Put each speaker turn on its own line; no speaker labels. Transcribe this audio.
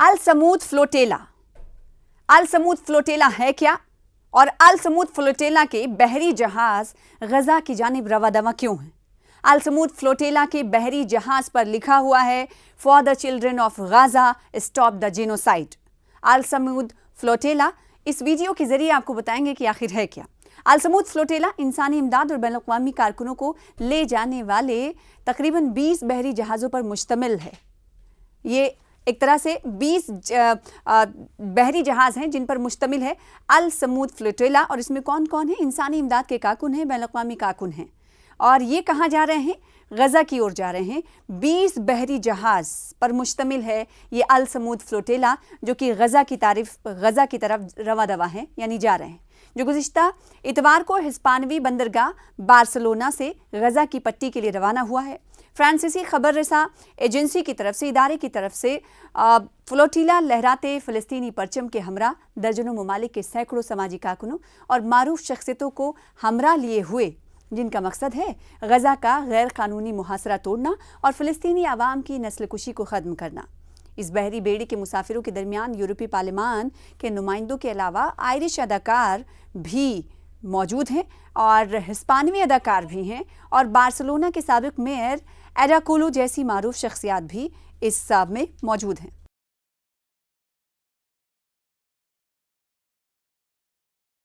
अल Sumud flotilla. अल Sumud flotilla है क्या, और अल समूद फ्लोटेला के बहरी जहाज गजा की जानिब रवादवा क्यों हैं? अल समूद फ्लोटेला के बहरी जहाज पर लिखा हुआ है, for the children of Gaza stop the genocide. Al Sumud flotilla इस वीडियो के जरिए आपको बताएंगे कि आखिर है क्या। अल समूद फ्लोटेला इंसानी इमदाद और बैन अवी कारकुनों को ले जाने वाले तकरीबन 20 बहरी जहाज़ों पर मुश्तमिल है। ये एक तरह से 20 बहरी जहाज़ हैं जिन पर मुश्तमिल है अल समूद फ्लोटेला। और इसमें कौन कौन है? इंसानी इमदाद के कारकुन हैं, बैन अवी कारकुन हैं। और ये कहाँ जा रहे हैं? गज़ा की ओर जा रहे हैं। 20 बहरी जहाज़ पर मुश्तमिल है ये अल समूद फ्लोटेला, जो कि गज़ा की तरफ रवा दवा है, यानी जा रहे हैं, जो गुज़िश्ता इतवार को हिस्पानवी बंदरगाह बार्सिलोना से गज़ा की पट्टी के लिए रवाना हुआ है। फ्रांसीसी खबर रसा एजेंसी की तरफ से, इदारे की तरफ से फ्लोटीला लहराते फ़लस्तीनी परचम के हमरा दर्जनों ममालिक के सैकड़ों समाजी कारकुनों और मारूफ शख्सियतों को हमरा लिए हुए, जिनका मकसद है गज़ा का गैर कानूनी मुहासरा तोड़ना और फ़लस्तीनी आवाम की नस्ल कुशी को ख़त्म करना। इस बहरी बेड़ी के मुसाफिरों के दरमियान यूरोपीय पार्लिमान के नुमाइंदों के अलावा आयरिश अदाकार भी मौजूद हैं और हिस्पानवी अदाकार भी हैं, और बार्सिलोना के साबिक मेयर एडा कोलो जैसी मारूफ शख्सियात भी इस में मौजूद हैं।